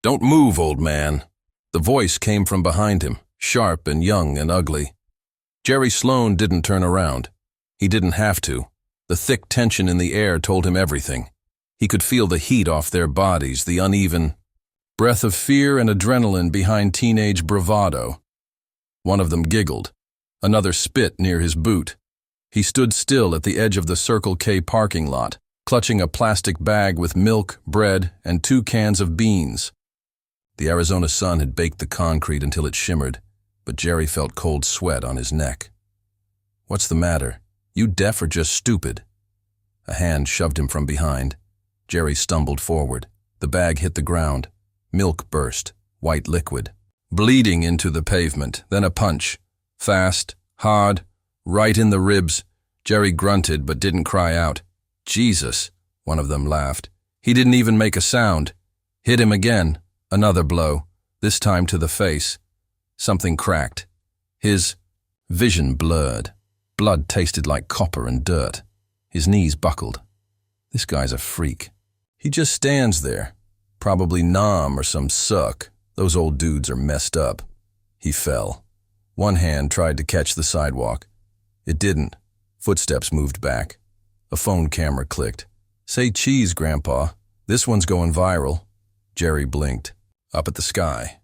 "Don't move, old man." The voice came from behind him, sharp and young and ugly. Jerry Sloan didn't turn around. He didn't have to. The thick tension in the air told him everything. He could feel the heat off their bodies, the uneven breath of fear and adrenaline behind teenage bravado. One of them giggled. Another spit near his boot. He stood still at the edge of the Circle K parking lot, clutching a plastic bag with milk, bread, and 2 cans of beans. The Arizona sun had baked the concrete until it shimmered, but Jerry felt cold sweat on his neck. "What's the matter? You deaf or just stupid?" A hand shoved him from behind. Jerry stumbled forward. The bag hit the ground. Milk burst, white liquid, bleeding into the pavement, then a punch. Fast, hard, right in the ribs. Jerry grunted but didn't cry out. "Jesus," one of them laughed. He didn't even make a sound. Hit him again. Another blow, this time to the face. Something cracked. His vision blurred. Blood tasted like copper and dirt. His knees buckled. This guy's a freak. He just stands there. Probably Nam or some suck. Those old dudes are messed up. He fell. One hand tried to catch the sidewalk. It didn't. Footsteps moved back. A phone camera clicked. "Say cheese, Grandpa. This one's going viral." Jerry blinked. Up at the sky.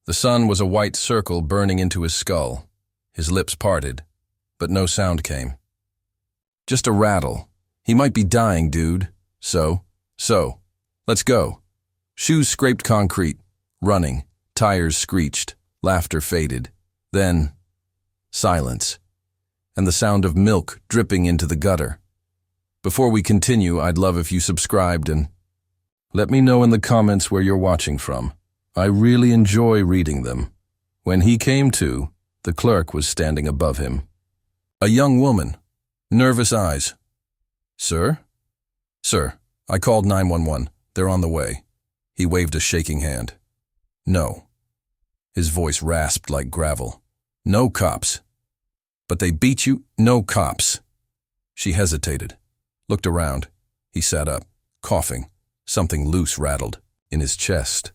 The sun was a white circle burning into his skull. His lips parted, but no sound came. Just a rattle. He might be dying, dude. So, let's go. Shoes scraped concrete. Running. Tires screeched. Laughter faded. Then, silence. And the sound of milk dripping into the gutter. Before we continue, I'd love if you subscribed and let me know in the comments where you're watching from. I really enjoy reading them. When he came to, the clerk was standing above him. A young woman. Nervous eyes. "Sir?" "Sir, I called 911. They're on the way." He waved a shaking hand. "No." His voice rasped like gravel. "No cops." "But they beat you?" "No cops." She hesitated. Looked around. He sat up, coughing. Something loose rattled in his chest.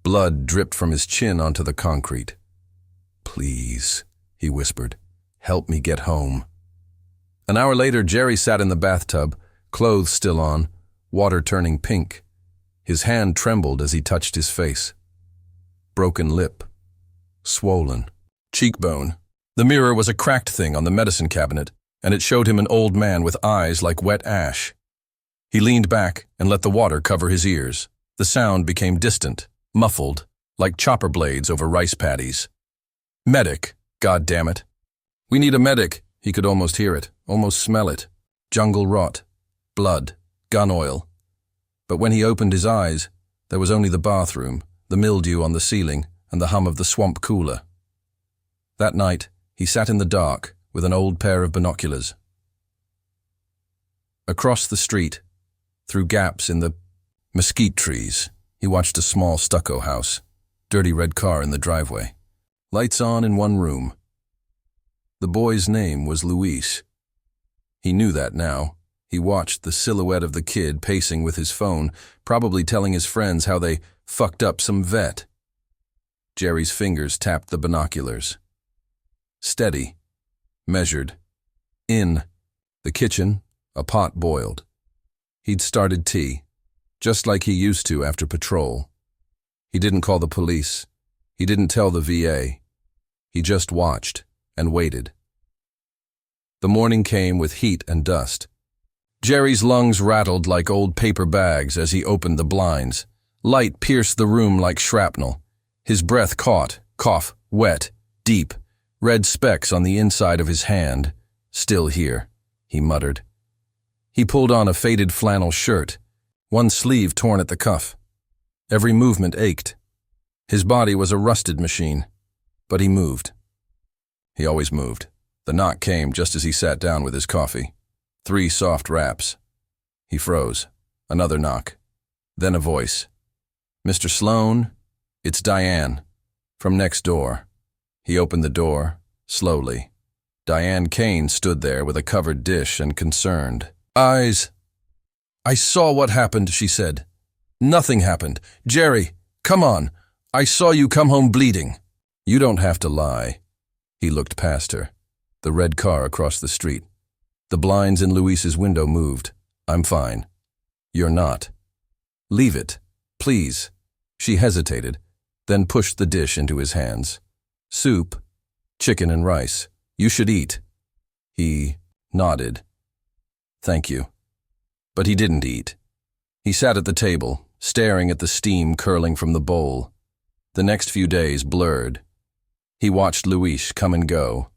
Blood dripped from his chin onto the concrete. "Please," he whispered, "help me get home." An hour later, Jerry sat in the bathtub, clothes still on, water turning pink. His hand trembled as he touched his face. Broken lip. Swollen. Cheekbone. The mirror was a cracked thing on the medicine cabinet, and it showed him an old man with eyes like wet ash. He leaned back and let the water cover his ears. The sound became distant, muffled, like chopper blades over rice paddies. "Medic, God damn it. We need a medic." He could almost hear it, almost smell it. Jungle rot, blood, gun oil. But when he opened his eyes, there was only the bathroom, the mildew on the ceiling, and the hum of the swamp cooler. That night, he sat in the dark with an old pair of binoculars. Across the street, through gaps in the mesquite trees, he watched a small stucco house, dirty red car in the driveway. Lights on in one room. The boy's name was Luis. He knew that now. He watched the silhouette of the kid pacing with his phone, probably telling his friends how they fucked up some vet. Jerry's fingers tapped the binoculars. Steady. Measured. In the kitchen, a pot boiled. He'd started tea, just like he used to after patrol. He didn't call the police. He didn't tell the VA. He just watched and waited. The morning came with heat and dust. Jerry's lungs rattled like old paper bags as he opened the blinds. Light pierced the room like shrapnel. His breath caught, cough, wet, deep, red specks on the inside of his hand. "Still here," he muttered. He pulled on a faded flannel shirt, one sleeve torn at the cuff. Every movement ached. His body was a rusted machine, but he moved. He always moved. The knock came just as he sat down with his coffee. 3 soft raps. He froze. Another knock. Then a voice. "Mr. Sloan, it's Diane, from next door." He opened the door, slowly. Diane Kane stood there with a covered dish and concerned eyes. "I saw what happened," she said. Nothing happened. Jerry, come on. I saw you come home bleeding. You don't have to lie. He looked past her. The red car across the street. The blinds in Luis's window moved. I'm fine. You're not. Leave it, please. She hesitated, then pushed the dish into his hands. Soup, chicken and rice. You should eat. He nodded. Thank you. But he didn't eat. He sat at the table, staring at the steam curling from the bowl. The next few days blurred. He watched Luis come and go.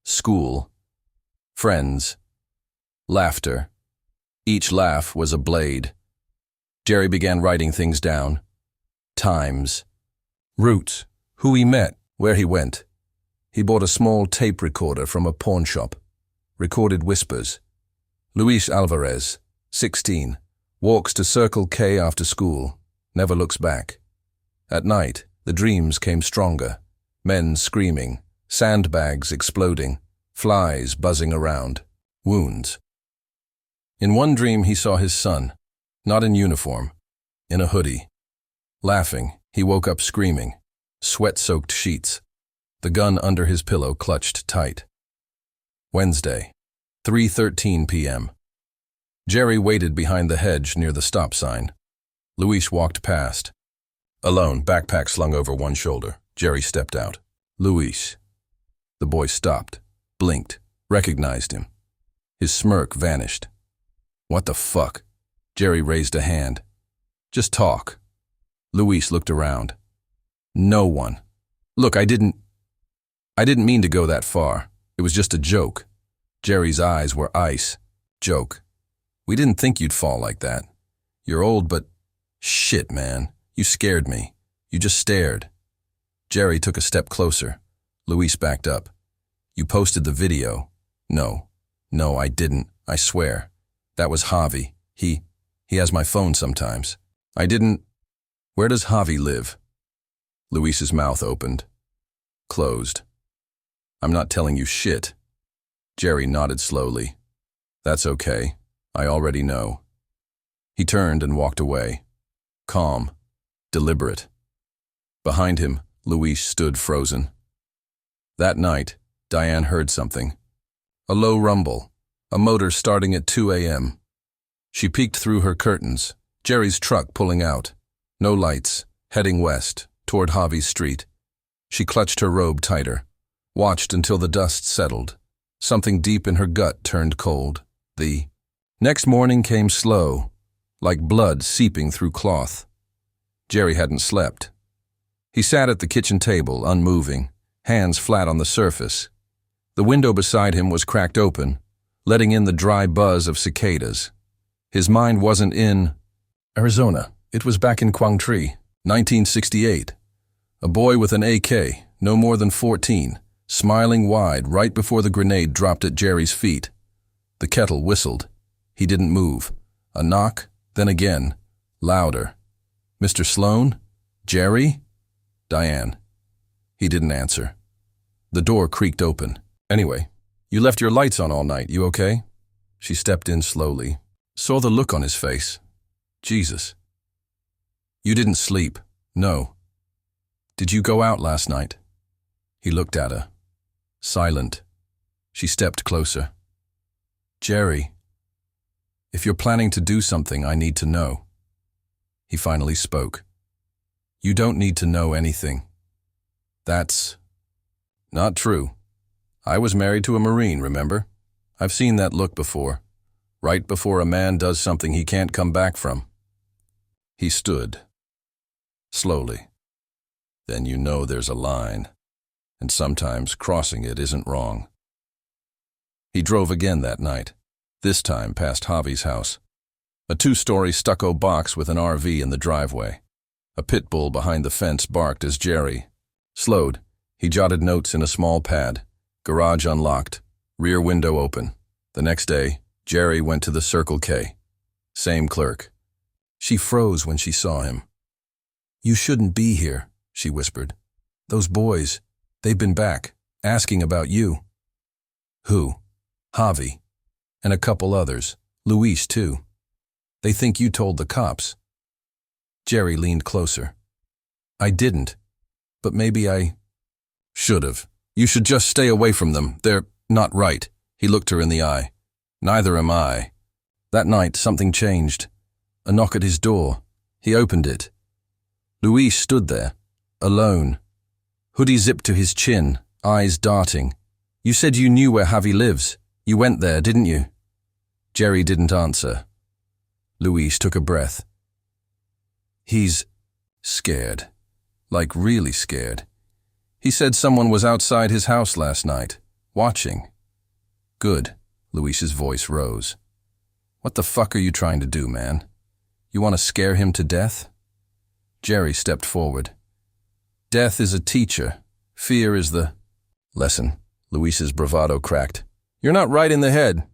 School. Friends. Laughter. Each laugh was a blade. Jerry began writing things down. Times. Routes. Who he met. Where he went. He bought a small tape recorder from a pawn shop. Recorded whispers. Luis Alvarez, 16. Walks to Circle K after school. Never looks back. At night, the dreams came stronger. Men screaming. Sandbags exploding. Flies buzzing around. Wounds. In one dream he saw his son. Not in uniform. In a hoodie. Laughing, he woke up screaming. Sweat-soaked sheets. The gun under his pillow clutched tight. Wednesday, 3:13 p.m. Jerry waited behind the hedge near the stop sign. Luis walked past. Alone, backpack slung over one shoulder. Jerry stepped out. Luis. The boy stopped, blinked, recognized him. His smirk vanished. What the fuck? Jerry raised a hand. Just talk. Luis looked around. No one. Look, I didn't mean to go that far. It was just a joke. Jerry's eyes were ice. Joke. We didn't think you'd fall like that. You're old, but shit, man. You scared me. You just stared. Jerry took a step closer. Luis backed up. You posted the video. No, I didn't. I swear. That was Javi. He has my phone sometimes. I didn't. Where does Javi live? Luis's mouth opened. Closed. I'm not telling you shit. Jerry nodded slowly. That's okay. I already know. He turned and walked away. Calm. Deliberate. Behind him, Luis stood frozen. That night, Diane heard something. A low rumble. A motor starting at 2 a.m. She peeked through her curtains. Jerry's truck pulling out. No lights. Heading west, toward Javi's street. She clutched her robe tighter. Watched until the dust settled. Something deep in her gut turned cold. The next morning came slow, like blood seeping through cloth. Jerry hadn't slept. He sat at the kitchen table, unmoving, hands flat on the surface. The window beside him was cracked open, letting in the dry buzz of cicadas. His mind wasn't in Arizona. It was back in Quangtri, 1968. A boy with an AK, no more than 14, smiling wide right before the grenade dropped at Jerry's feet. The kettle whistled. He didn't move. A knock, then again, louder. Mr. Sloan? Jerry? Diane. He didn't answer. The door creaked open. Anyway, you left your lights on all night. You okay? She stepped in slowly. Saw the look on his face. Jesus. You didn't sleep. No. Did you go out last night? He looked at her. Silent. She stepped closer. Jerry, if you're planning to do something, I need to know. He finally spoke. You don't need to know anything. That's not true. I was married to a Marine, remember? I've seen that look before. Right before a man does something he can't come back from. He stood. Slowly. Then you know there's a line. And sometimes crossing it isn't wrong. He drove again that night, this time past Javi's house. A 2-story stucco box with an RV in the driveway. A pit bull behind the fence barked as Jerry slowed. He jotted notes in a small pad. Garage unlocked. Rear window open. The next day, Jerry went to the Circle K. Same clerk. She froze when she saw him. You shouldn't be here, she whispered. Those boys, they've been back, asking about you. Who? Javi. And a couple others. Luis, too. They think you told the cops. Jerry leaned closer. I didn't, but maybe I should've. You should just stay away from them. They're not right. He looked her in the eye. Neither am I. That night, something changed. A knock at his door. He opened it. Luis stood there, alone. Hoodie zipped to his chin, eyes darting. You said you knew where Javi lives. You went there, didn't you? Jerry didn't answer. Luis took a breath. He's scared. Like really scared. He said someone was outside his house last night, watching. Good. Luis's voice rose. What the fuck are you trying to do, man? You want to scare him to death? Jerry stepped forward. Death is a teacher. Fear is the lesson. Luis's bravado cracked. You're not right in the head.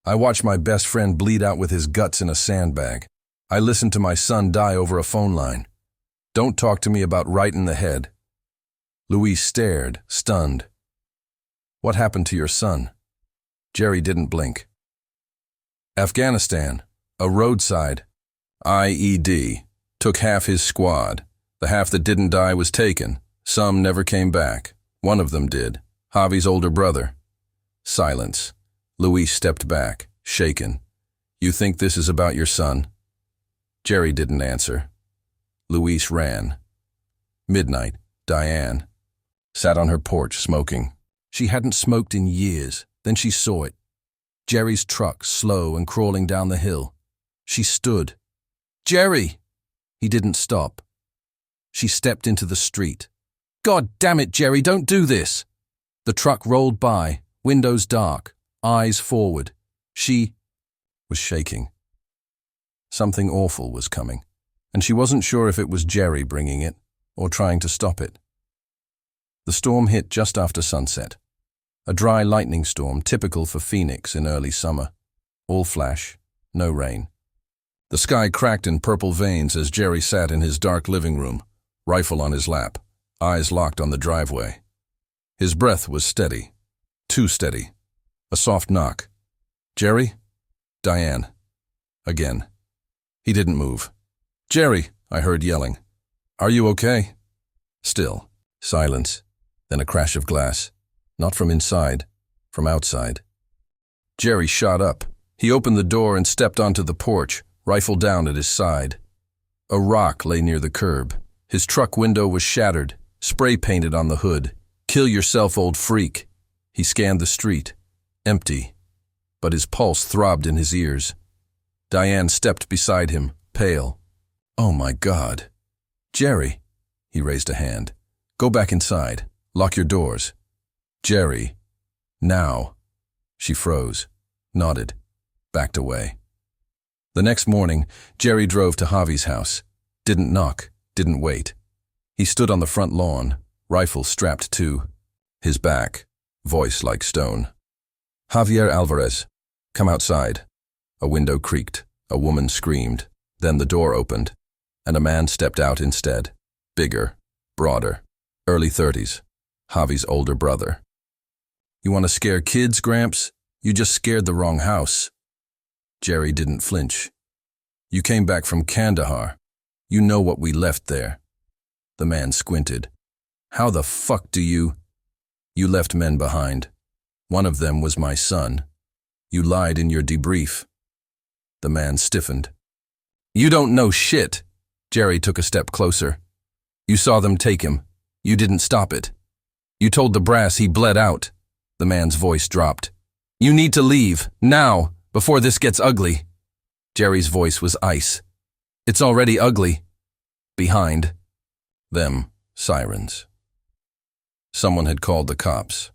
I watched my best friend bleed out with his guts in a sandbag. I listened to my son die over a phone line. Don't talk to me about right in the head. Luis stared, stunned. What happened to your son? Jerry didn't blink. Afghanistan, a roadside IED, took half his squad. The half that didn't die was taken. Some never came back. One of them did. Javi's older brother. Silence. Luis stepped back, shaken. You think this is about your son? Jerry didn't answer. Luis ran. Midnight, Diane sat on her porch smoking. She hadn't smoked in years. Then she saw it. Jerry's truck, slow and crawling down the hill. She stood. Jerry! He didn't stop. She stepped into the street. God damn it, Jerry, don't do this! The truck rolled by, windows dark, eyes forward. She was shaking. Something awful was coming, and she wasn't sure if it was Jerry bringing it or trying to stop it. The storm hit just after sunset. A dry lightning storm typical for Phoenix in early summer. All flash, no rain. The sky cracked in purple veins as Jerry sat in his dark living room, rifle on his lap, eyes locked on the driveway. His breath was steady, too steady. A soft knock. Jerry? Diane. Again. He didn't move. Jerry, I heard yelling. Are you okay? Still. Silence. Then a crash of glass. Not from inside, from outside. Jerry shot up. He opened the door and stepped onto the porch, rifle down at his side. A rock lay near the curb. His truck window was shattered, spray painted on the hood. Kill yourself, old freak. He scanned the street. Empty. But his pulse throbbed in his ears. Diane stepped beside him, pale. Oh my God. Jerry. He raised a hand. Go back inside. Lock your doors. Jerry. Now. She froze, nodded, backed away. The next morning, Jerry drove to Javi's house. Didn't knock, didn't wait. He stood on the front lawn, rifle strapped to his back, voice like stone. Javier Alvarez, come outside. A window creaked, a woman screamed, then the door opened, and a man stepped out instead. Bigger, broader, early 30s, Javi's older brother. You want to scare kids, Gramps? You just scared the wrong house. Jerry didn't flinch. You came back from Kandahar. You know what we left there. The man squinted. How the fuck do you? You left men behind. One of them was my son. You lied in your debrief. The man stiffened. You don't know shit. Jerry took a step closer. You saw them take him. You didn't stop it. You told the brass he bled out. The man's voice dropped. You need to leave, now, before this gets ugly. Jerry's voice was ice. It's already ugly. Behind them, sirens. Someone had called the cops.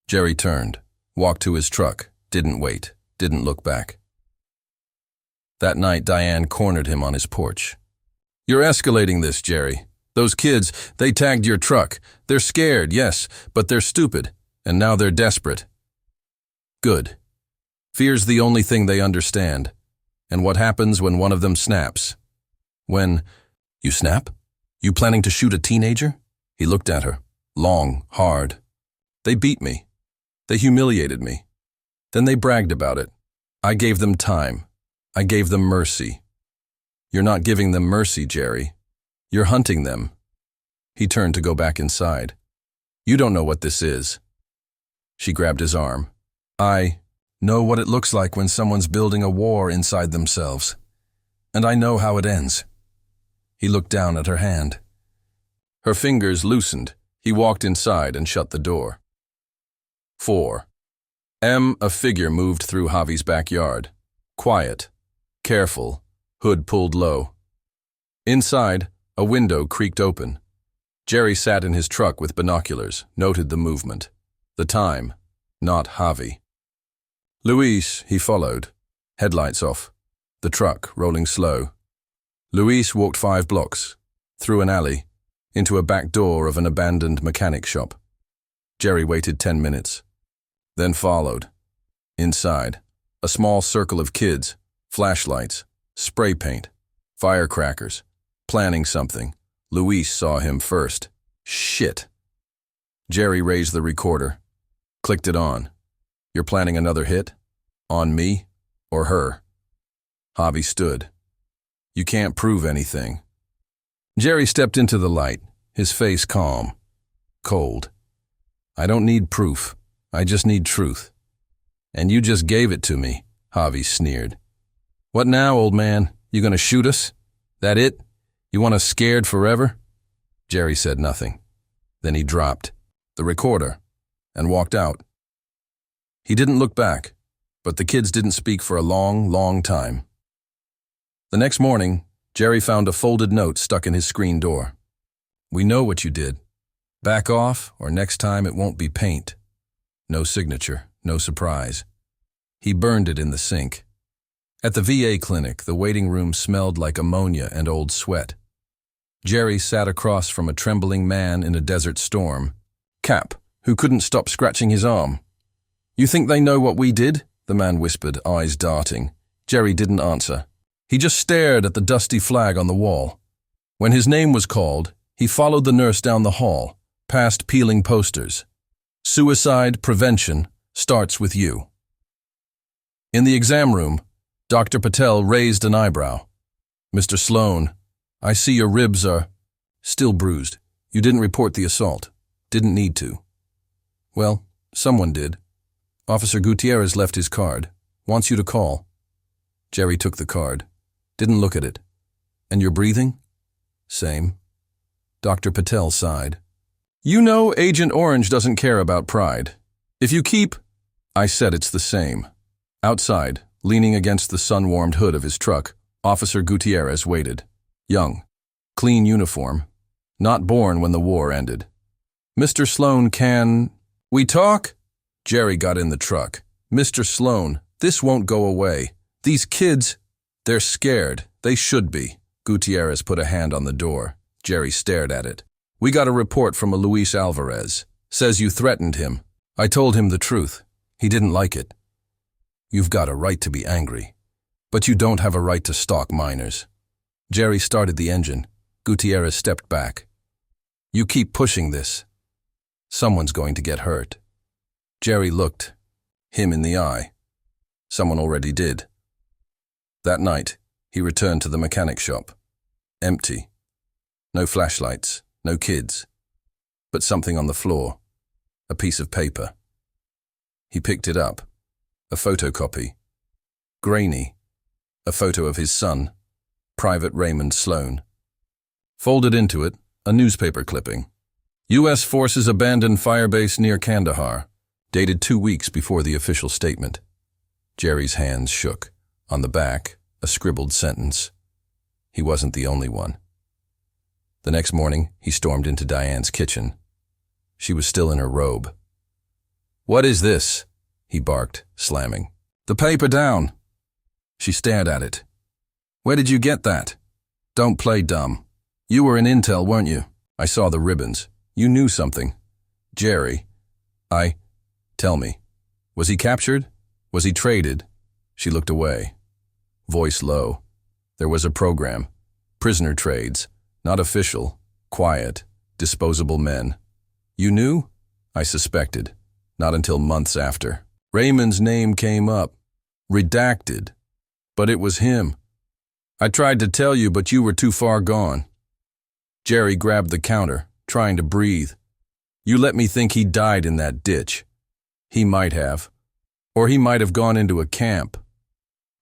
Jerry turned, walked to his truck, didn't wait, didn't look back. That night, Diane cornered him on his porch. You're escalating this, Jerry. Those kids, they tagged your truck. They're scared, yes, but they're stupid. And now they're desperate. Good. Fear's the only thing they understand. And what happens when one of them snaps? When you snap? You planning to shoot a teenager? He looked at her, long, hard. They beat me. They humiliated me. Then they bragged about it. I gave them time. I gave them mercy. You're not giving them mercy, Jerry. You're hunting them. He turned to go back inside. You don't know what this is. She grabbed his arm. I know what it looks like when someone's building a war inside themselves. And I know how it ends. He looked down at her hand. Her fingers loosened. He walked inside and shut the door. 4. A figure moved through Javi's backyard. Quiet, careful, hood pulled low. Inside, a window creaked open. Jerry sat in his truck with binoculars, noted the movement. The time, not Javi. Luis, he followed. Headlights off. The truck rolling slow. Luis walked 5 blocks, through an alley, into a back door of an abandoned mechanic shop. Jerry waited 10 minutes, then followed. Inside, a small circle of kids, flashlights, spray paint, firecrackers, planning something. Luis saw him first. Shit. Jerry raised the recorder, clicked it on. You're planning another hit? On me or her? Javi stood. You can't prove anything. Jerry stepped into the light, his face calm, cold. I don't need proof. I just need truth. And you just gave it to me, Javi sneered. What now, old man? You gonna shoot us? That it? You want us scared forever? Jerry said nothing. Then he dropped the recorder and walked out. He didn't look back, but the kids didn't speak for a long, long time. The next morning, Jerry found a folded note stuck in his screen door. We know what you did. Back off, or next time it won't be paint. No signature, no surprise. He burned it in the sink. At the VA clinic, the waiting room smelled like ammonia and old sweat. Jerry sat across from a trembling man in a desert storm. Cap, who couldn't stop scratching his arm. You think they know what we did? The man whispered, eyes darting. Jerry didn't answer. He just stared at the dusty flag on the wall. When his name was called, he followed the nurse down the hall, past peeling posters. Suicide prevention starts with you. In the exam room, Dr. Patel raised an eyebrow. Mr. Sloan, I see your ribs are still bruised. You didn't report the assault. Didn't need to. Well, someone did. Officer Gutierrez left his card. Wants you to call. Jerry took the card. Didn't look at it. And you're breathing? Same. Dr. Patel sighed. You know Agent Orange doesn't care about pride. If you keep... I said it's the same. Outside, leaning against the sun-warmed hood of his truck, Officer Gutierrez waited. Young. Clean uniform. Not born when the war ended. Mr. Sloan can... We talk? Jerry got in the truck. Mr. Sloan, this won't go away. These kids... They're scared. They should be. Gutierrez put a hand on the door. Jerry stared at it. We got a report from a Luis Alvarez. Says you threatened him. I told him the truth. He didn't like it. You've got a right to be angry. But you don't have a right to stalk minors. Jerry started the engine. Gutierrez stepped back. You keep pushing this. Someone's going to get hurt. Jerry looked him in the eye. Someone already did. That night, he returned to the mechanic shop. Empty. No flashlights, no kids. But something on the floor. A piece of paper. He picked it up. A photocopy. Grainy. A photo of his son, Private Raymond Sloan. Folded into it, a newspaper clipping. U.S. forces abandon firebase near Kandahar. Dated 2 weeks before the official statement. Jerry's hands shook. On the back, a scribbled sentence. He wasn't the only one. The next morning, he stormed into Diane's kitchen. She was still in her robe. What is this? He barked, slamming. The paper down. She stared at it. Where did you get that? Don't play dumb. You were in Intel, weren't you? I saw the ribbons. You knew something. Jerry. Tell me. Was he captured? Was he traded? She looked away. Voice low. There was a program. Prisoner trades. Not official. Quiet. Disposable men. You knew? I suspected. Not until months after. Raymond's name came up. Redacted. But it was him. I tried to tell you, but you were too far gone. Jerry grabbed the counter, trying to breathe. You let me think he died in that ditch. He might have. Or he might have gone into a camp.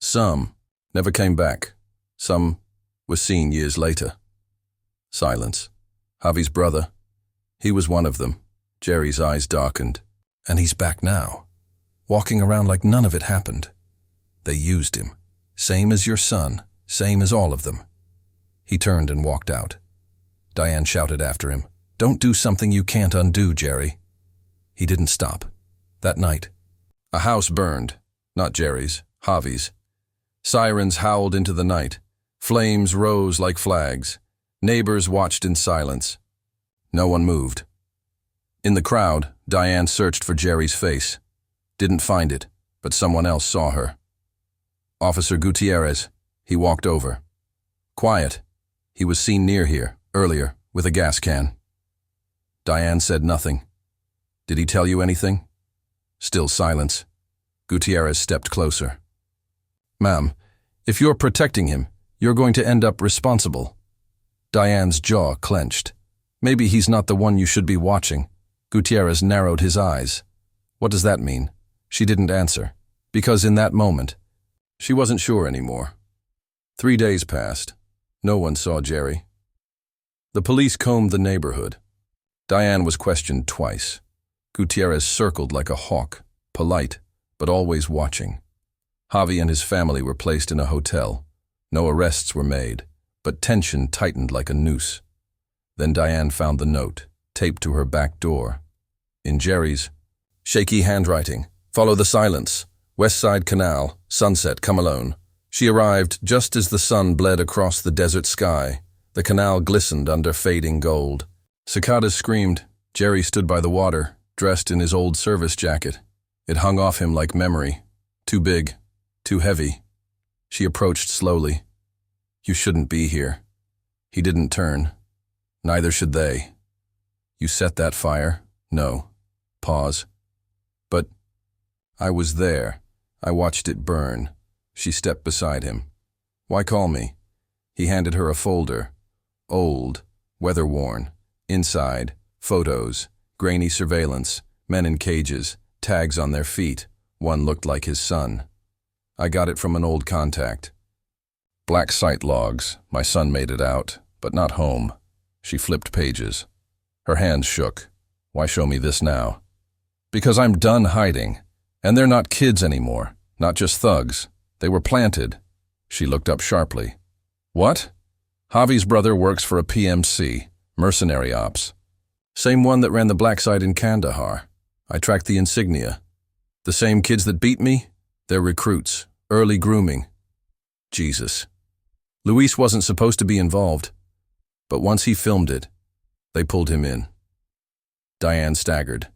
Some never came back. Some was seen years later. Silence. Javi's brother. He was one of them. Jerry's eyes darkened. And he's back now, walking around like none of it happened. They used him. Same as your son, same as all of them. He turned and walked out. Diane shouted after him, "Don't do something you can't undo, Jerry." He didn't stop. That night, a house burned. Not Jerry's, Javi's. Sirens howled into the night. Flames rose like flags. Neighbors watched in silence. No one moved. In the crowd, Diane searched for Jerry's face. Didn't find it, but someone else saw her. Officer Gutierrez. He walked over. Quiet. He was seen near here, earlier, with a gas can. Diane said nothing. Did he tell you anything? Still silence. Gutierrez stepped closer. Ma'am, if you're protecting him, you're going to end up responsible. Diane's jaw clenched. Maybe he's not the one you should be watching. Gutierrez narrowed his eyes. What does that mean? She didn't answer, because in that moment, she wasn't sure anymore. 3 days passed. No one saw Jerry. The police combed the neighborhood. Diane was questioned twice. Gutierrez circled like a hawk, polite, but always watching. Javi and his family were placed in a hotel. No arrests were made, but tension tightened like a noose. Then Diane found the note, taped to her back door. In Jerry's, shaky handwriting, "Follow the silence. West Side Canal, sunset, come alone." She arrived just as the sun bled across the desert sky. The canal glistened under fading gold. Cicadas screamed. Jerry stood by the water, dressed in his old service jacket. It hung off him like memory. Too big, too heavy. She approached slowly. You shouldn't be here. He didn't turn. Neither should they. You set that fire? No. Pause. But I was there. I watched it burn. She stepped beside him. Why call me? He handed her a folder. Old, weather-worn. Inside, photos, grainy surveillance, men in cages, tags on their feet. One looked like his son. I got it from an old contact. Black site logs. My son made it out, but not home. She flipped pages. Her hands shook. Why show me this now? Because I'm done hiding. And they're not kids anymore. Not just thugs. They were planted. She looked up sharply. What? Javi's brother works for a PMC, mercenary ops. Same one that ran the black site in Kandahar. I tracked the insignia. The same kids that beat me? They're recruits. Early grooming. Jesus. Luis wasn't supposed to be involved. But once he filmed it, they pulled him in. Diane staggered.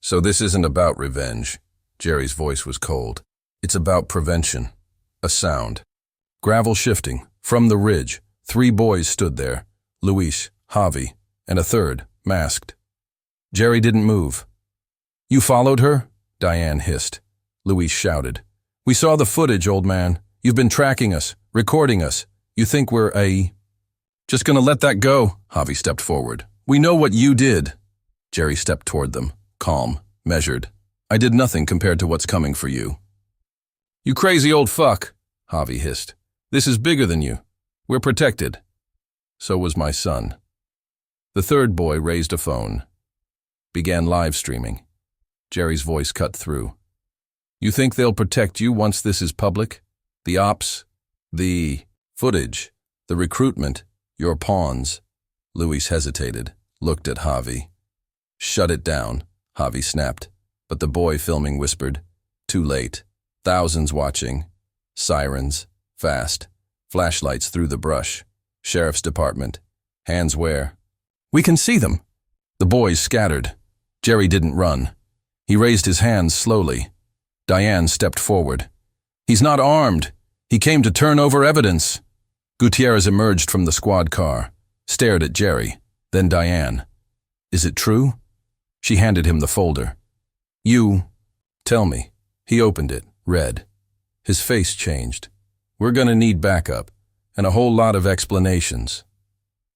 So this isn't about revenge. Jerry's voice was cold. It's about prevention. A sound. Gravel shifting. From the ridge, 3 boys stood there. Luis, Javi, and a third, masked. Jerry didn't move. You followed her? Diane hissed. Luis shouted. We saw the footage, old man. You've been tracking us, recording us. You think we're Just gonna let that go? Javi stepped forward. We know what you did. Jerry stepped toward them, calm, measured. I did nothing compared to what's coming for you. You crazy old fuck, Javi hissed. This is bigger than you. We're protected. So was my son. The third boy raised a phone. Began live streaming. Jerry's voice cut through. You think they'll protect you once this is public? The ops, the footage, the recruitment, your pawns. Luis hesitated, looked at Javi. Shut it down, Javi snapped. But the boy filming whispered, too late. Thousands watching. Sirens. Fast. Flashlights through the brush. Sheriff's department. Hands where? We can see them. The boys scattered. Jerry didn't run. He raised his hands slowly. Diane stepped forward. He's not armed. He came to turn over evidence. Gutierrez emerged from the squad car, stared at Jerry, then Diane. Is it true? She handed him the folder. You, tell me. He opened it, read. His face changed. We're gonna need backup. and a whole lot of explanations.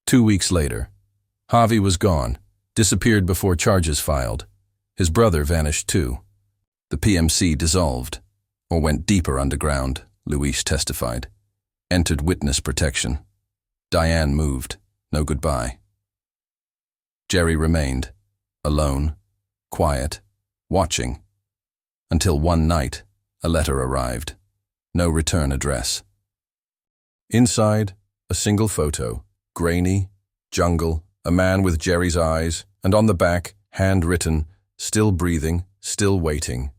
2 weeks later, Javi was gone, disappeared before charges filed. His brother vanished too. The PMC dissolved, or went deeper underground, Luis testified. Entered witness protection. Diane moved. No goodbye. Jerry remained, alone, quiet, watching, until one night a letter arrived. No return address. Inside, a single photo, grainy, jungle, a man with Jerry's eyes, and on the back, handwritten, still breathing, still waiting.